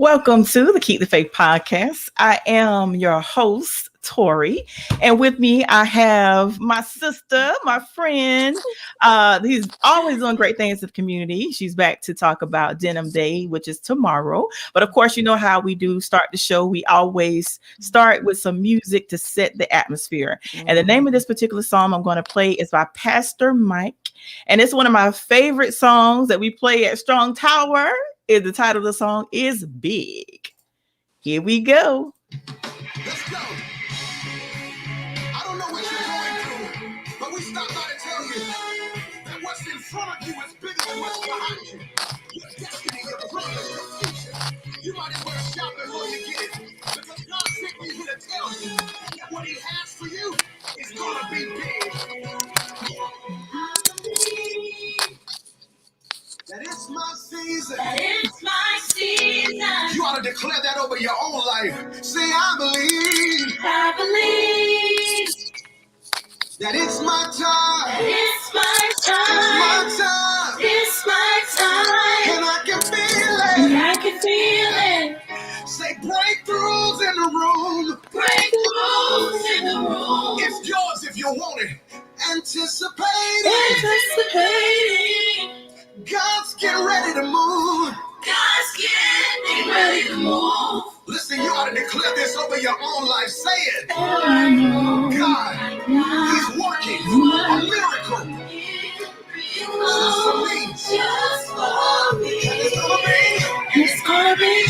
Welcome to the Keep the Faith podcast. I am your host, Tori, and with me I have my sister, my friend. He's always doing great things in the community. She's back to talk about Denim Day, which is tomorrow. But of course, you know how we do start the show. We always start with some music to set the atmosphere. And the name of this particular song I'm going to play is by Pastor Mike, and it's one of my favorite songs that we play at Strong Tower. Is the title of the song is Big. Here we go. Let's go. I don't know what you're going through, but we stopped by to tell you that what's in front of you is bigger than what's behind you. Your destiny, your purpose, your future. You might as well shout before you get it, because God sent me here to tell you that what He has for you is gonna be big. That it's my season. That it's my season. You ought to declare that over your own life. Say, I believe. I believe. That it's my time. That it's my time. It's my time. It's my time. And I can feel it. And I can feel it. Say, breakthroughs in the room. Breakthroughs in the room. It's yours if you want it. Anticipating. Anticipating. God's getting ready to move. God's getting ready to move. Listen, you ought to declare this over your own life. Say it. Oh, I know. God, He's working a miracle. Just for me. Just for me. And it's gonna be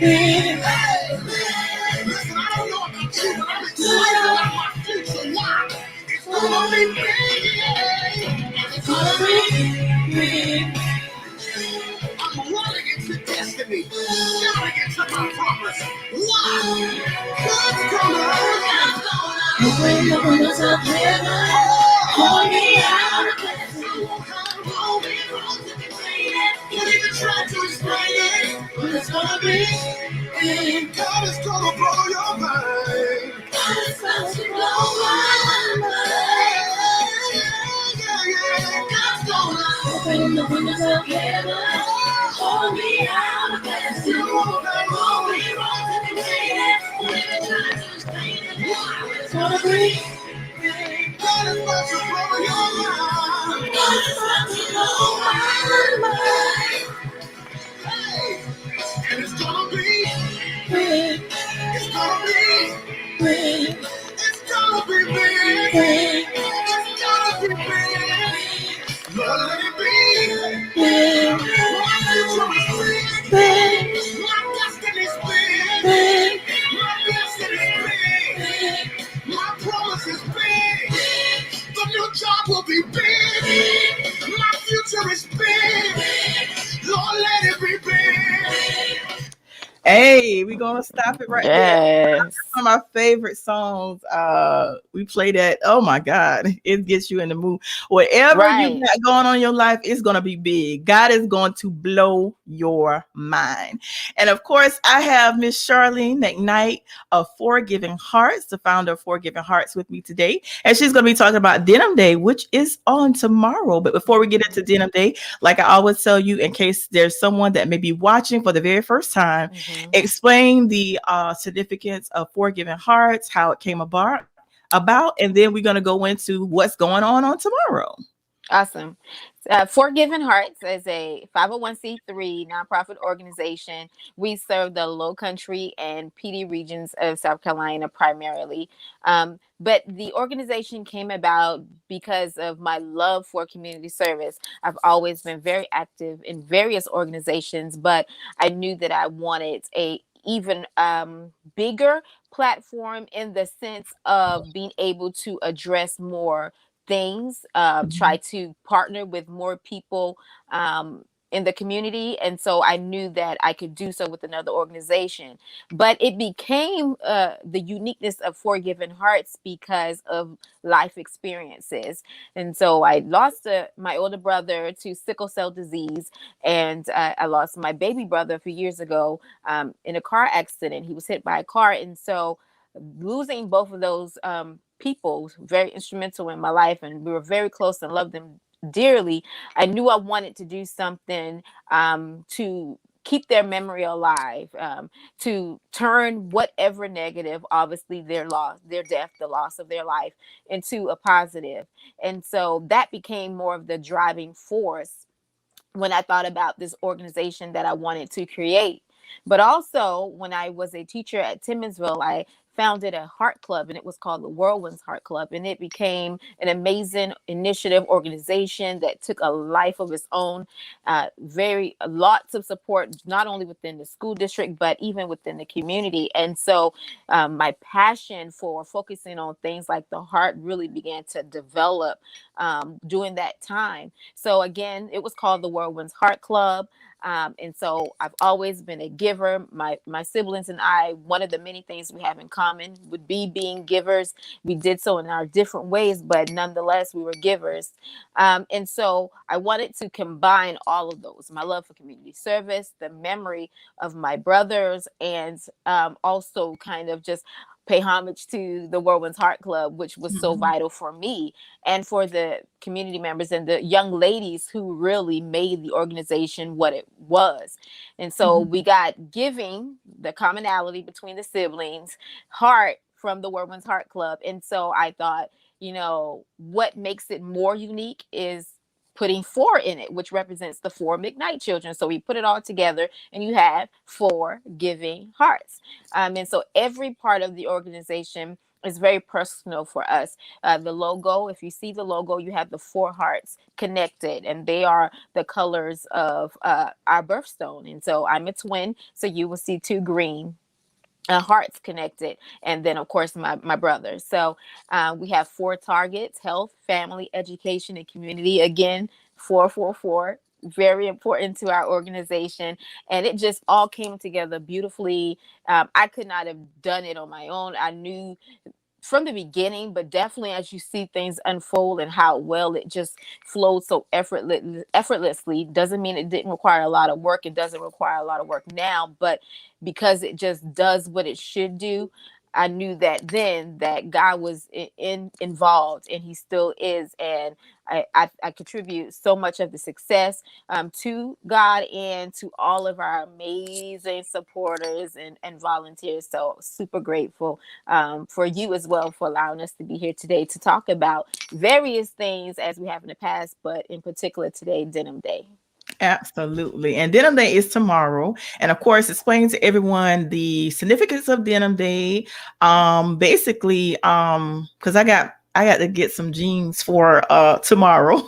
big. Hey, listen, I don't know about you, but I'm excited about my future. Why? It's gonna be big. It's gonna be big. I'm running into destiny, shouting into my promise. Why? God's gonna open the windows of heaven, pour me out a blessing. I won't have room to explain it. Can't even try to explain it, but it's gonna be big. God is gonna blow your mind. God is going to blow my mind. God's gonna open the windows of heaven. Pour me out a blessing. You won't have room to explain it. Can't even try to explain it. It's gonna be big. God is about to blow your mind. God is about to blow my mind. Hey, and it's gonna be big. It's gonna be big. It's gonna be big. It's gonna be big. Lord, let it be big. My future is big. My destiny's big. My blessing is big. My promise is big. The new job will be big. My future is big. Lord, let it be big. Hey, we're gonna stop it right there. That's one of my favorite songs. We play that. Oh my God, it gets you in the mood. Whatever you got going on in your life, it's gonna be big. God is going to blow your mind. And of course, I have Miss Charlene McKnight of Forgiving Hearts, the founder of Forgiving Hearts, with me today, and she's gonna be talking about Denim Day, which is on tomorrow. But before we get into Denim Day, like I always tell you, in case there's someone that may be watching for the very first time. Explain the significance of Forgiving Hearts, how it came about, and then we're going to go into what's going on tomorrow. Awesome. Forgiving Hearts is a 501c3 nonprofit organization. We serve the Low Country and PD regions of South Carolina primarily. But the organization came about because of my love for community service. I've always been very active in various organizations, but I knew that I wanted a even bigger platform in the sense of being able to address more things, try to partner with more people in the community. And so I knew that I could do so with another organization. But it became the uniqueness of Forgiving Hearts because of life experiences. And so I lost my older brother to sickle cell disease, and I lost my baby brother a few years ago in a car accident. He was hit by a car. And so losing both of those people very instrumental in my life, and we were very close and loved them dearly. I knew I wanted to do something to keep their memory alive, to turn whatever negative, obviously their loss, their death, the loss of their life, into a positive. And so that became more of the driving force when I thought about this organization that I wanted to create. But also, when I was a teacher at Timmonsville, I founded a heart club, and it was called the Whirlwinds Heart Club. And it became an amazing initiative organization that took a life of its own. Very lots of support, not only within the school district, but even within the community. And so my passion for focusing on things like the heart really began to develop during that time. So again, it was called the Whirlwinds Heart Club. And so I've always been a giver. My siblings and I, one of the many things we have in common would be being givers. We did so in our different ways, but nonetheless, we were givers. And so I wanted to combine all of those: my love for community service, the memory of my brothers, and also kind of just pay homage to the Whirlwinds Heart Club, which was so Mhm. vital for me and for the community members and the young ladies who really made the organization what it was. And so Mhm. we got giving, the commonality between the siblings, heart from the Whirlwinds Heart Club. And so I thought, what makes it more unique is putting four in it, which represents the four McKnight children. So we put it all together, and you have four giving hearts. And so every part of the organization is very personal for us. The logo, if you see the logo, you have the four hearts connected, and they are the colors of our birthstone. And so I'm a twin, so you will see two green hearts connected, and then of course my brother. So we have four targets: health, family, education, and community. Again, 444, very important to our organization. And it just all came together beautifully. I could not have done it on my own. I knew from the beginning, but definitely as you see things unfold and how well it just flowed so effortlessly, doesn't mean it didn't require a lot of work. It doesn't require a lot of work now, but because it just does what it should do, I knew that then that God was involved, and he still is. And I contribute so much of the success to God and to all of our amazing supporters and volunteers. So super grateful for you as well for allowing us to be here today to talk about various things as we have in the past, but in particular today, Denim Day. Absolutely. And Denim Day is tomorrow. And of course, explain to everyone the significance of Denim Day. Basically, because I got to get some jeans for tomorrow.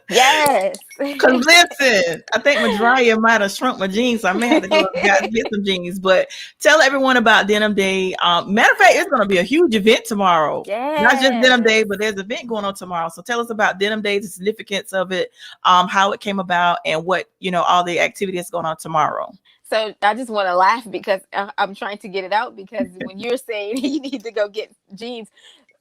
Yes. Cause listen, I think my dryer might have shrunk my jeans, so I may have to go guys get some jeans. But tell everyone about Denim Day. Matter of fact, it's going to be a huge event tomorrow. Not just Denim Day, Yes. but there's an event going on tomorrow. So tell us about Denim Day, the significance of it, how it came about, and what all the activities going on tomorrow. So I just want to laugh because I'm trying to get it out, because when you're saying you need to go get jeans,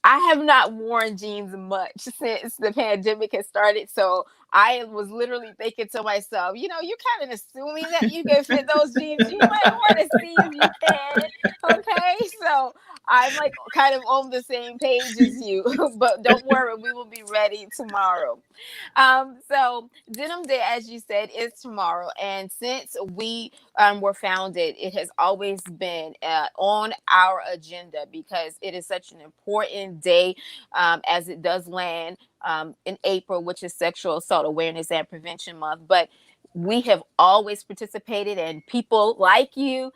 I have not worn jeans much since the pandemic has started. So I was literally thinking to myself, you're kind of assuming that you can fit those jeans. You might want to see if you can. Okay. So I'm like kind of on the same page as you, but don't worry, we will be ready tomorrow. So Denim Day, as you said, is tomorrow. And since we were founded, it has always been on our agenda, because it is such an important day, as it does land in April, which is Sexual Assault Awareness and Prevention Month. But we have always participated, and people like you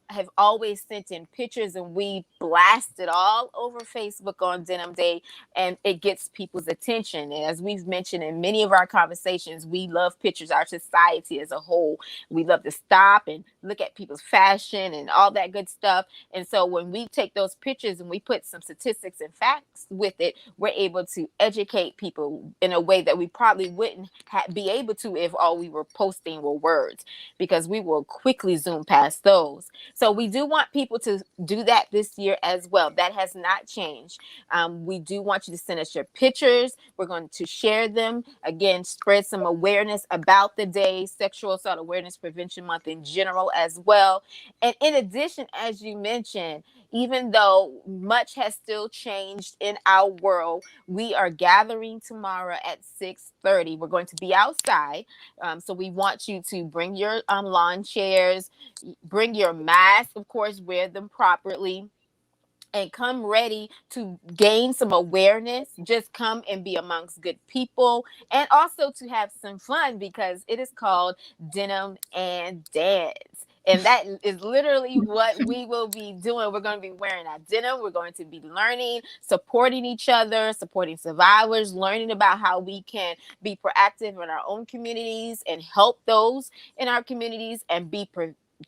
have always sent in pictures, and we blasted all over Facebook on Denim Day, and it gets people's attention. And as we've mentioned in many of our conversations, we love pictures. Our society as a whole, we love to stop and look at people's fashion and all that good stuff. And so when we take those pictures and we put some statistics and facts with it, we're able to educate people in a way that we probably wouldn't be able to if all we were posting were words, because we will quickly zoom past those. photos. So we do want people to do that this year as well. That has not changed. We do want you to send us your pictures. We're going to share them. Again, spread some awareness about the day, Sexual Assault Awareness Prevention Month in general as well. And in addition, as you mentioned, even though much has still changed in our world, we are gathering tomorrow at 6:30. We're going to be outside. So we want you to bring your lawn chairs, bring your mask, of course, wear them properly, and come ready to gain some awareness. Just come and be amongst good people, and also to have some fun, because it is called Denim and Dance. And that is literally what we will be doing. We're going to be wearing our denim. We're going to be learning, supporting each other, supporting survivors, learning about how we can be proactive in our own communities and help those in our communities, and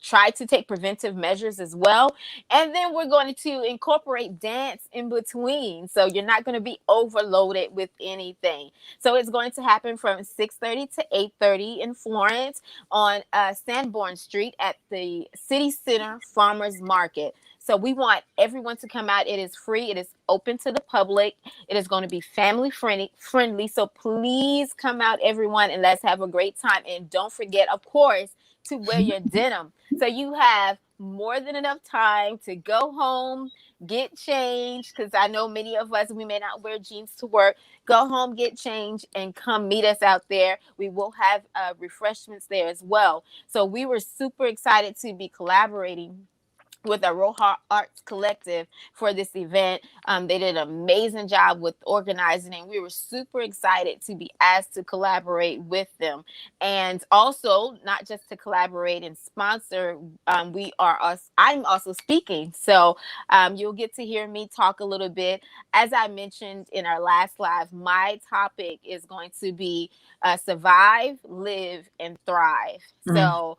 try to take preventive measures as well. And then we're going to incorporate dance in between. So you're not going to be overloaded with anything. So it's going to happen from 6:30 to 8:30 in Florence on Sanborn Street at the City Center Farmers Market. So we want everyone to come out. It is free. It is open to the public. It is going to be family friendly. So please come out, everyone, and let's have a great time. And don't forget, of course, to wear your denim. So you have more than enough time to go home, get changed, because I know many of us, we may not wear jeans to work. Go home, get changed, and come meet us out there. We will have refreshments there as well. So we were super excited to be collaborating with the Roha Arts Collective for this event. They did an amazing job with organizing, and we were super excited to be asked to collaborate with them. And also, not just to collaborate and sponsor, I'm also speaking. So you'll get to hear me talk a little bit. As I mentioned in our last live, my topic is going to be survive, live, and thrive. So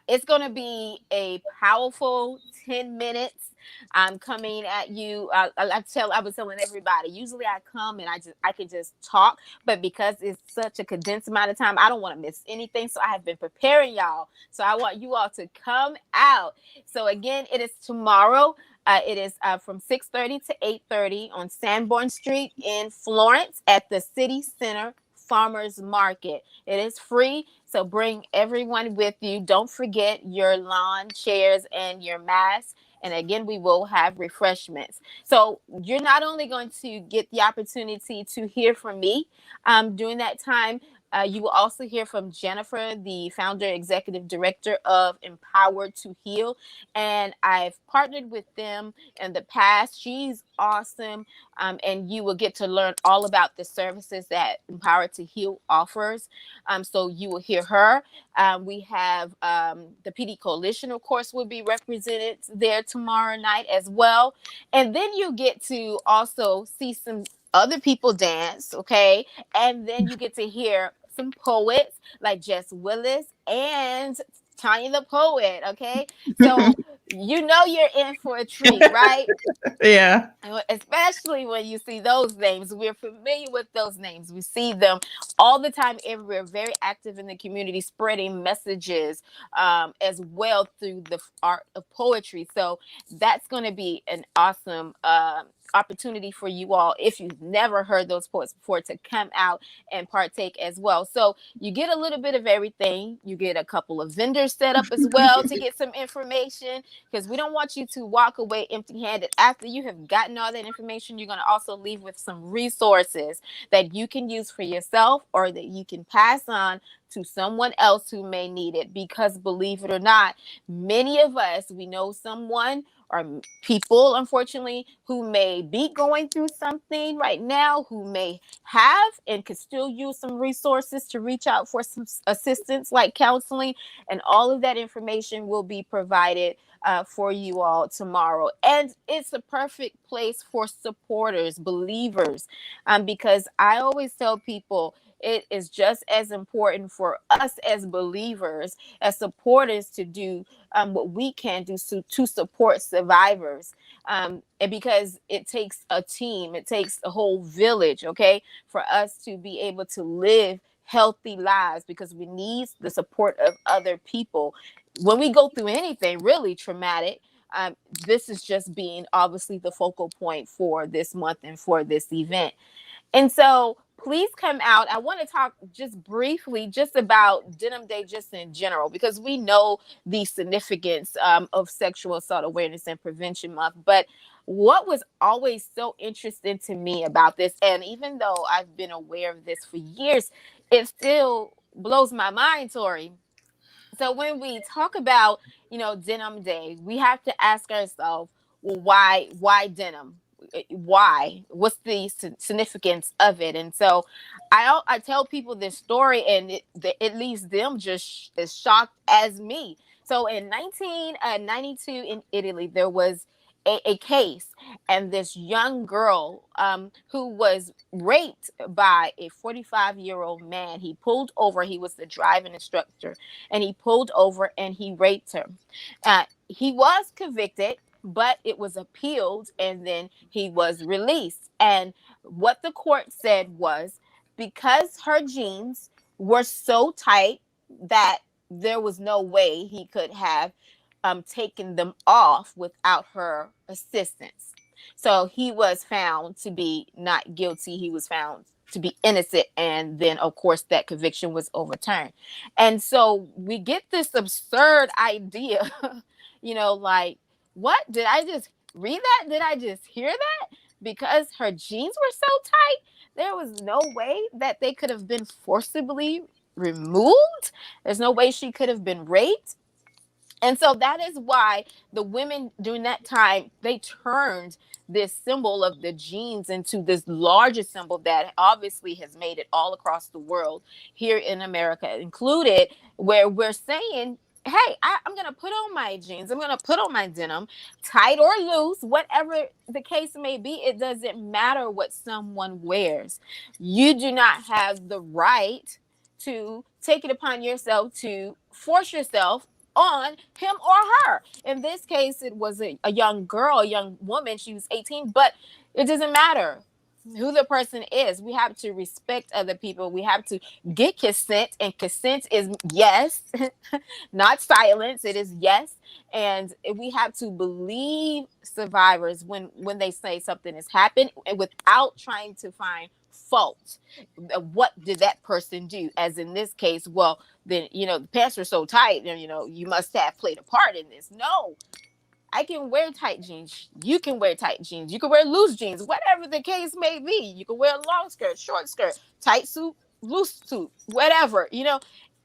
it's going to be a powerful 10 minutes. I'm coming at you. I was telling everybody, usually I come and I can just talk, but because it's such a condensed amount of time, I don't want to miss anything. So I have been preparing y'all. So I want you all to come out. So again, it is tomorrow. It is from 6:30 to 8:30 on Sanborn Street in Florence at the City Center Farmers Market. It is free, so bring everyone with you. Don't forget your lawn chairs and your mask. And again, we will have refreshments. So you're not only going to get the opportunity to hear from me during that time, you will also hear from Jennifer, the founder, executive director of Empowered to Heal. And I've partnered with them in the past. She's awesome. And you will get to learn all about the services that Empowered to Heal offers. So you will hear her. We have the PD Coalition, of course, will be represented there tomorrow night as well. And then you get to also see some other people dance, okay? And then you get to hear some poets like Jess Willis and Tanya the Poet, okay? So you know you're in for a treat, right? Yeah. Especially when you see those names. We're familiar with those names. We see them all the time, everywhere. Very active in the community, spreading messages as well through the art of poetry. So that's going to be an awesome opportunity for you all, if you've never heard those poets before, to come out and partake as well. So you get a little bit of everything. You get a couple of vendors set up as well to get some information, because we don't want you to walk away empty handed. After you have gotten all that information, you're going to also leave with some resources that you can use for yourself, or that you can pass on to someone else who may need it. Because believe it or not, many of us, we know someone or people, unfortunately, who may be going through something right now, who may have and could still use some resources to reach out for some assistance, like counseling. And all of that information will be provided for you all tomorrow. And it's a perfect place for supporters, believers, because I always tell people, it is just as important for us as believers, as supporters, to do what we can do to support survivors. And because it takes a team, it takes a whole village, okay, for us to be able to live healthy lives, because we need the support of other people. when we go through anything really traumatic, this is just being obviously the focal point for this month and for this event. And so please come out. I want to talk just briefly just about Denim Day just in general, because we know the significance of Sexual Assault Awareness and Prevention Month. But what was always so interesting to me about this, and even though I've been aware of this for years, it still blows my mind, Tori. So when we talk about, Denim Day, we have to ask ourselves, well, why denim? Why? What's the significance of it? And so I tell people this story, and it leaves them just as shocked as me. So in 1992 in Italy, there was a case, and this young girl who was raped by a 45-year-old man. He pulled over. He was the driving instructor, and he pulled over and he raped her. He was convicted, but it was appealed, and then he was released. And what the court said was, because her jeans were so tight that there was no way he could have taken them off without her assistance. So he was found to be not guilty. He was found to be innocent. And then, of course, that conviction was overturned. And so we get this absurd idea, like, what? Did I just read that? Did I just hear that? Because her jeans were so tight, there was no way that they could have been forcibly removed. There's no way she could have been raped. And so that is why the women during that time, they turned this symbol of the jeans into this larger symbol that obviously has made it all across the world, here in America included, where we're saying, hey, I'm going to put on my jeans. I'm going to put on my denim, tight or loose, whatever the case may be. It doesn't matter what someone wears. You do not have the right to take it upon yourself to force yourself on him or her. In this case, it was a young girl, a young woman. She was 18, but it doesn't matter who the person is. We have to respect other people. We have to get consent, and consent is yes, not silence. It is yes. And we have to believe survivors when they say something has happened, and without trying to find fault. What did that person do? As in this case, well, then, the pants were so tight, and, you must have played a part in this. No, I can wear tight jeans. You can wear tight jeans. You can wear loose jeans, whatever the case may be. You can wear a long skirt, short skirt, tight suit, loose suit, whatever.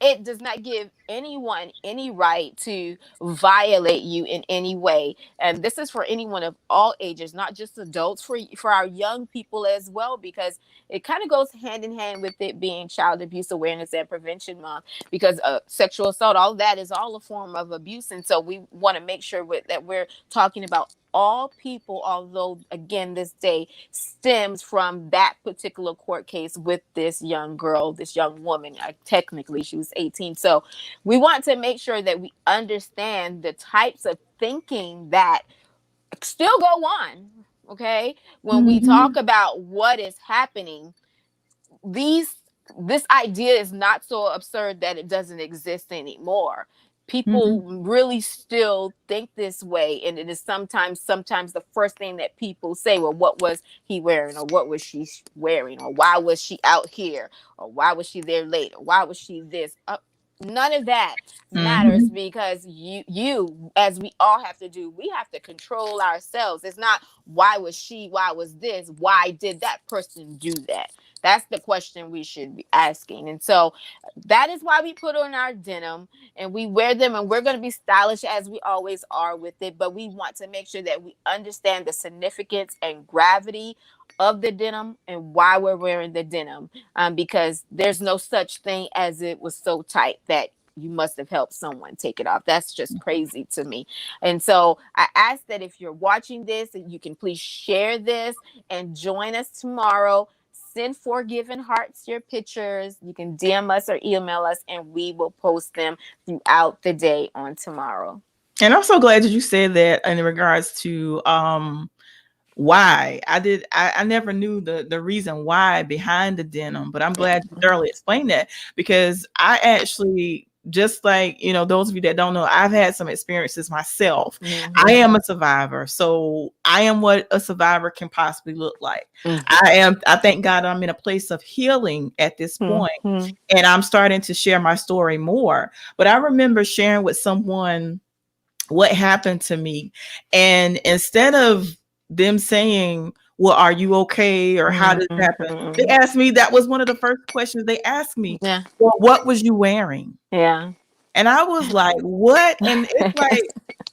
It does not give anyone any right to violate you in any way. And this is for anyone of all ages, not just adults, for our young people as well, because it kind of goes hand in hand with it being Child Abuse Awareness and Prevention Month, because sexual assault, all that is all a form of abuse. And so we want to make sure that we're talking about all people, although, again, this day stems from that particular court case with this young girl, this young woman. Technically, she was 18. So we want to make sure that we understand the types of thinking that still go on. Okay. When we talk about what is happening, this idea is not so absurd that it doesn't exist anymore. People really still think this way, and it is sometimes the first thing that people say, well, what was he wearing, or what was she wearing, or why was she out here, or why was she there late, or why was she this. None of that matters, because you, as we all have to do, we have to control ourselves. It's not why was she, why was this, why did that person do that. That's the question we should be asking. And so that is why we put on our denim, and we wear them, and we're going to be stylish as we always are with it. But we want to make sure that we understand the significance and gravity of the denim and why we're wearing the denim, because there's no such thing as it was so tight that you must have helped someone take it off. That's just crazy to me. And so I ask that if you're watching this, you can please share this and join us tomorrow. Send Forgiven Hearts your pictures. You can DM us or email us, and we will post them throughout the day on tomorrow. And I'm so glad that you said that in regards to why. I never knew the reason why behind the denim, but I'm glad you thoroughly explained that, because I actually just like, those of you that don't know, I've had some experiences myself. Mm-hmm. I am a survivor. So I am what a survivor can possibly look like. Mm-hmm. I thank God I'm in a place of healing at this point, Mm-hmm. and I'm starting to share my story more. But I remember sharing with someone what happened to me. And instead of them saying, well, are you okay? Or how did it happen? They Mm-hmm. asked me, that was one of the first questions they asked me. Yeah. Well, what was you wearing? Yeah. And I was like, what? And it's like,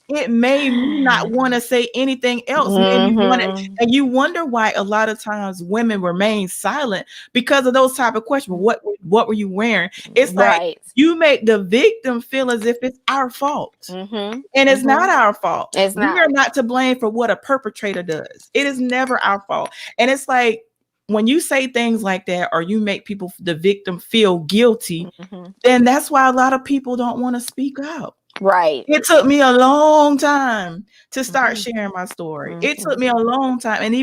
it made me not want to say anything else. Made me want to, Mm-hmm. and you wonder why a lot of times women remain silent because of those type of questions. What were you wearing? It's like Right. you make the victim feel as if it's our fault. Mm-hmm. And it's Mm-hmm. not our fault. It's We not. are not to blame for what a perpetrator does. It is never our fault. And it's like when you say things like that, or you make people, the victim, feel guilty, Mm-hmm. then that's why a lot of people don't want to speak out. Right. It took me a long time to start Mm-hmm. sharing my story. It took Mm-hmm. me a long time. And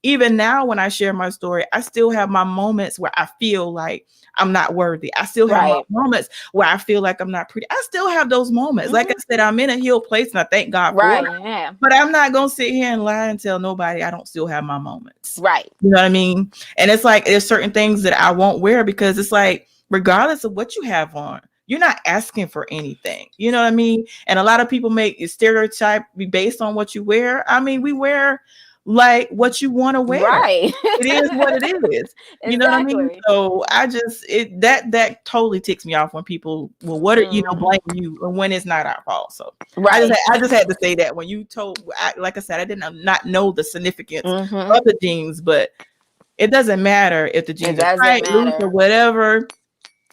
even now when I share my story, I still have my moments where I feel like I'm not worthy. I still have my Right. moments where I feel like I'm not pretty. I still have those moments. Like I Mm-hmm. said, I'm in a healed place and I thank God for it. Right. Yeah. But I'm not going to sit here and lie and tell nobody I don't still have my moments. Right. You know what I mean? And it's like there's certain things that I won't wear because it's like, regardless of what you have on, you're not asking for anything. You know what I mean? And a lot of people make a stereotype based on what you wear. I mean, we wear like what you want to wear. Right. It is what it is. You know what I mean? Exactly. So I just that totally ticks me off when people, well, what are Mm-hmm. blame you and when it's not our fault. So Right. I just had to say that when you told, like I said, I did not know the significance Mm-hmm. of the jeans, but it doesn't matter if the It jeans are doesn't tight, loose, or matter. whatever.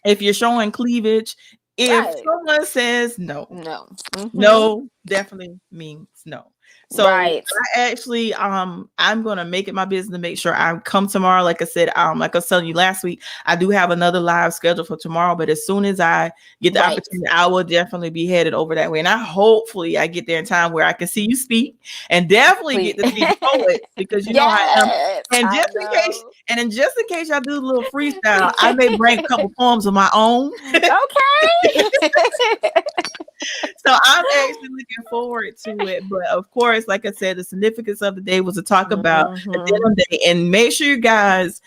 If you're showing cleavage, if Right. someone says no, No. Mm-hmm. no definitely means no. So Right. I actually I'm gonna make it my business to make sure I come tomorrow. Like I said, like I was telling you last week, I do have another live schedule for tomorrow, but as soon as I get the Right. opportunity, I will definitely be headed over that way. And hopefully I get there in time where I can see you speak and definitely Please. get to see the poets because you know I am. Yes. And I just in case y'all do a little freestyle, I know. may bring a couple poems of my own. Okay. So I'm actually looking forward to it. But of course, like I said, the significance of the day was to talk about the Mm-hmm. denim day. And make sure you guys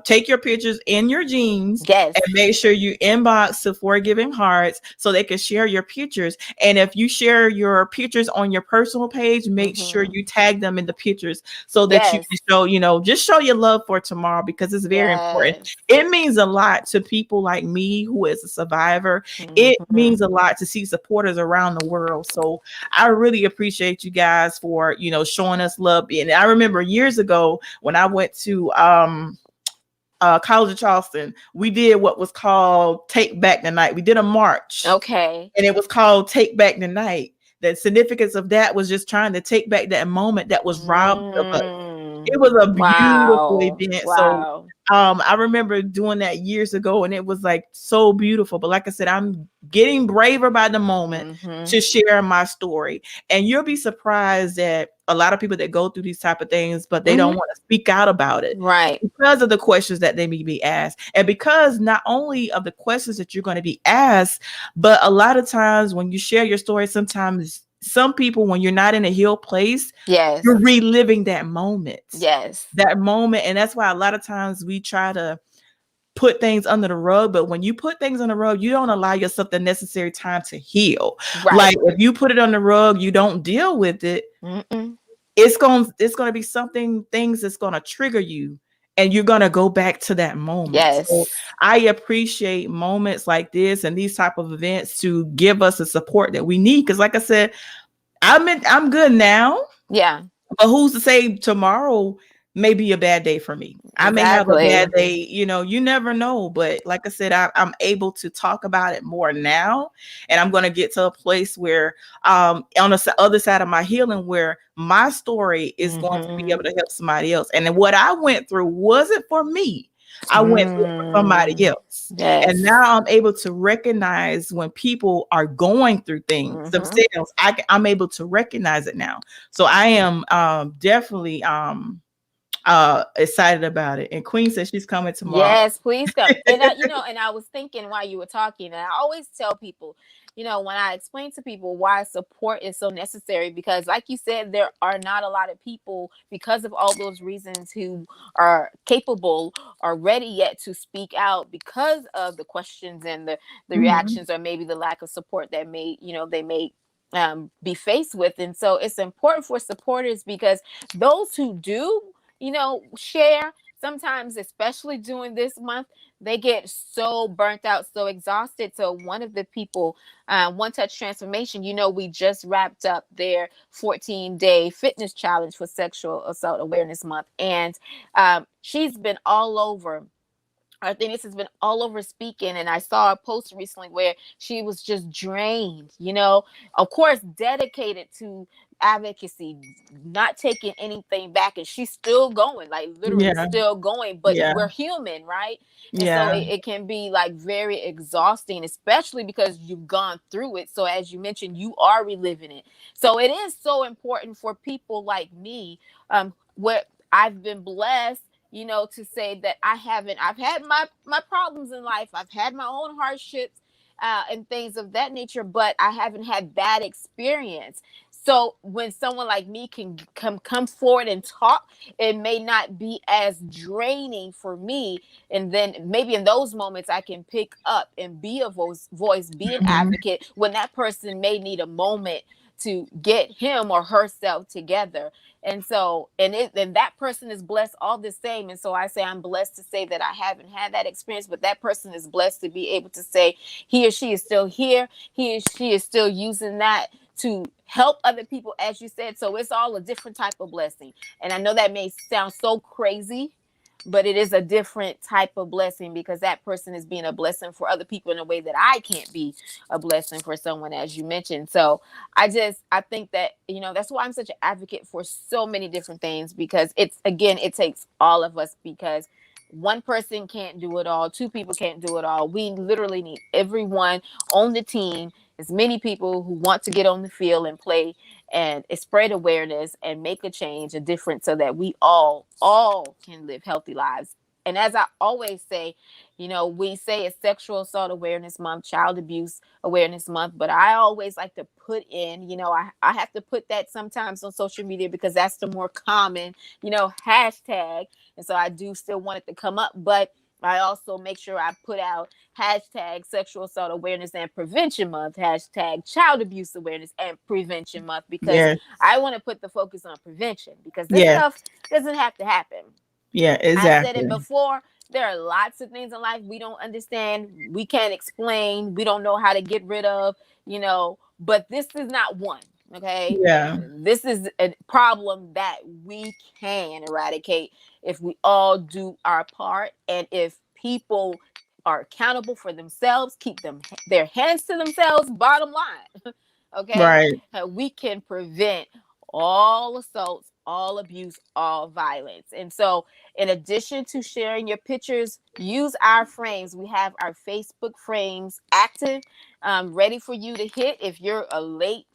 take your pictures in your jeans Yes. and make sure you inbox to Forgiving Hearts so they can share your pictures. And if you share your pictures on your personal page, make sure Mm-hmm. you tag them in the pictures so that you Yes. can show, just show your love for tomorrow because it's very important. Yes. It means a lot to people like me who is a survivor. It Mm-hmm. means a lot to see supporters around the world. So I really appreciate you guys for, showing us love. And I remember years ago when I went to College of Charleston, we did what was called Take Back the Night. We did a march. Okay. And it was called Take Back the Night. The significance of that was just trying to take back that moment that was robbed of us. It was a beautiful Wow. event. So Wow. I remember doing that years ago and it was like so beautiful. But like I said, I'm getting braver by the moment Mm-hmm. to share my story. And you'll be surprised at a lot of people that go through these type of things, but they don't want to speak out about it. Right. Because of the questions that they may be asked. And because not only of the questions that you're going to be asked, but a lot of times when you share your story, sometimes some people, when you're not in a healed place, Yes. you're reliving that moment. Yes. That moment. And that's why a lot of times we try to put things under the rug. But when you put things on the rug, you don't allow yourself the necessary time to heal. Right. Like if you put it on the rug, you don't deal with it. Mm-mm. It's going to be things that's going to trigger you. And you're going to go back to that moment. Yes. So I appreciate moments like this and these type of events to give us the support that we need. Because like I said, I'm good now. Yeah. But who's to say tomorrow may be a bad day for me? I may have a bad day, you never know. But like I said, I'm able to talk about it more now. And I'm going to get to a place where on the other side of my healing, where my story is going to be able to help somebody else. And then what I went through wasn't for me. I went through it for somebody else. Yes. And now I'm able to recognize when people are going through things themselves. I'm able to recognize it now. So I am definitely excited about it. And Queen says she's coming tomorrow. Yes, please come. And and I was thinking while you were talking, and I always tell people, when I explain to people why support is so necessary, because like you said, there are not a lot of people, because of all those reasons, who are capable or ready yet to speak out because of the questions and the Mhm. reactions, or maybe the lack of support that they may be faced with. And so it's important for supporters, because those who do, share, sometimes, especially during this month, they get so burnt out, so exhausted. So one of the people, One Touch Transformation, we just wrapped up their 14-day fitness challenge for Sexual Assault Awareness Month. And she's been all over. I think this has been all over speaking, and I saw a post recently where she was just drained, of course, dedicated to advocacy, not taking anything back, and she's still going, like literally Yeah. still going. But Yeah. we're human, right? And so Yeah. it can be like very exhausting, especially because you've gone through it. So as you mentioned, you are reliving it. So it is so important for people like me, where I've been blessed, to say that I've had my problems in life. I've had my own hardships, and things of that nature, but I haven't had bad experience. So when someone like me can come forward and talk, it may not be as draining for me. And then maybe in those moments I can pick up and be a voice, be an Mhm. advocate, when that person may need a moment to get him or herself together. And so, and that person is blessed all the same. And so I say I'm blessed to say that I haven't had that experience, but that person is blessed to be able to say he or she is still here, he or she is still using that to help other people, as you said. So it's all a different type of blessing. And I know that may sound so crazy, but it is a different type of blessing, because that person is being a blessing for other people in a way that I can't be a blessing for someone, as you mentioned. So I think that, that's why I'm such an advocate for so many different things, because it takes all of us, because one person can't do it all, two people can't do it all. We literally need everyone on the team, as many people who want to get on the field and play, and spread awareness and make a change, a difference, so that we all can live healthy lives. And as I always say, we say it's Sexual Assault Awareness Month, Child Abuse Awareness Month, but I always like to put in, I have to put that sometimes on social media, because that's the more common, hashtag. And so I do still want it to come up, but I also make sure I put out hashtag Sexual Assault Awareness and Prevention Month, hashtag Child Abuse Awareness and Prevention Month, because Yes. I want to put the focus on prevention, because this Yes. stuff doesn't have to happen. Yeah, I said it exactly. before. There are lots of things in life we don't understand, we can't explain, we don't know how to get rid of, but this is not one. Okay. Yeah. This is a problem that we can eradicate if we all do our part, and if people are accountable for themselves, keep their hands to themselves, bottom line. Okay. Right. We can prevent all assaults, all abuse, all violence. And so, in addition to sharing your pictures, use our frames. We have our Facebook frames active, ready for you to hit. If you're a late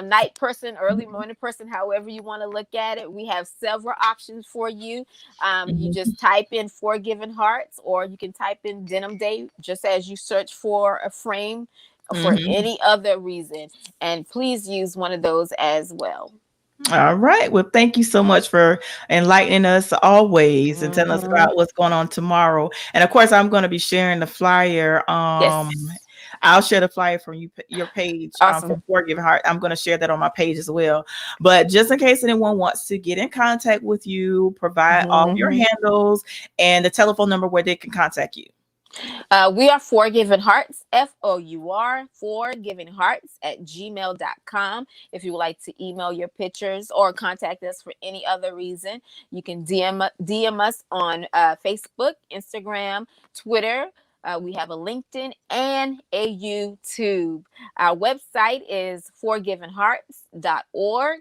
night person, early morning person, however you want to look at it, we have several options for you. You Mhm. just type in Forgiven Hearts, or you can type in Denim Day, just as you search for a frame for Mhm. any other reason. And please use one of those as well. All right. Well, thank you so much for enlightening us always and telling us Mhm. about what's going on tomorrow. And of course, I'm going to be sharing the flyer. Yes. I'll share the flyer from your page for Awesome. Forgive Heart. I'm going to share that on my page as well. But just in case anyone wants to get in contact with you, provide all of your Mhm. handles and the telephone number where they can contact you. We are Forgiven Hearts, FOUR, forgivenhearts at gmail.com. If you would like to email your pictures or contact us for any other reason, you can DM us on Facebook, Instagram, Twitter. We have a LinkedIn and a YouTube. Our website is forgivenhearts.org.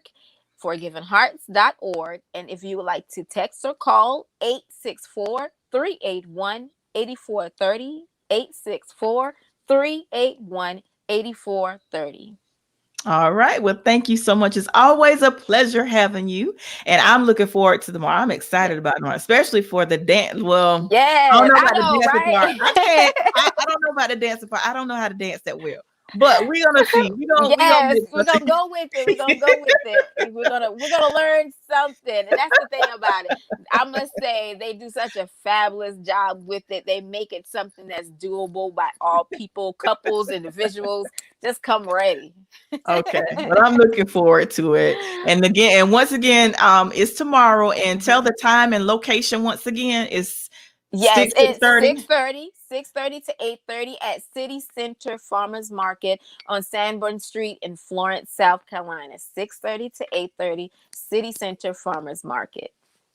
Forgivenhearts.org. And if you would like to text or call, 864-381-8430, 864-381-8430. All right. Well, thank you so much. It's always a pleasure having you. And I'm looking forward to tomorrow. I'm Yeah. excited about tomorrow, especially for the dance. Well, I don't Yes, know I about the know, dancing part. I can't. right? I don't know about the dancing part. I don't know how to dance that well. But we're gonna see. We gonna Yes, make we're gonna something. go with it. We're gonna go with it. We're gonna learn something. And that's the thing about it. I must say they do such a fabulous job with it. They make it something that's doable by all people, couples, individuals. Just come ready. Okay. Well, I'm looking forward to it. And once again, it's tomorrow. And tell Mhm. the time and location once again. It's Yes, six it's thirty. 6:30 to 8:30 at City Center Farmers Market on Sanborn Street in Florence, South Carolina. 6:30 to 8:30, City Center Farmers Market.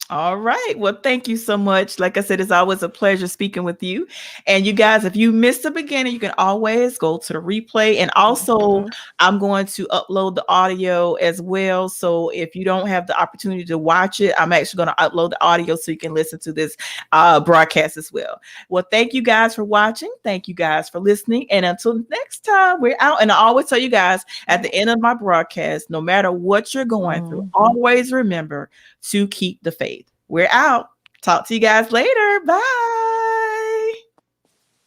All right. Well, thank you so much. Like I said, it's always a pleasure speaking with you. And you guys, if you missed the beginning, you can always go to the replay. And also, Mhm. I'm going to upload the audio as well. So if you don't have the opportunity to watch it, I'm actually going to upload the audio so you can listen to this broadcast as well. Well, thank you guys for watching. Thank you guys for listening. And until next time, we're out. And I always tell you guys at the end of my broadcast, no matter what you're going through, Mhm. always remember to keep the faith. We're out. Talk to you guys later. Bye.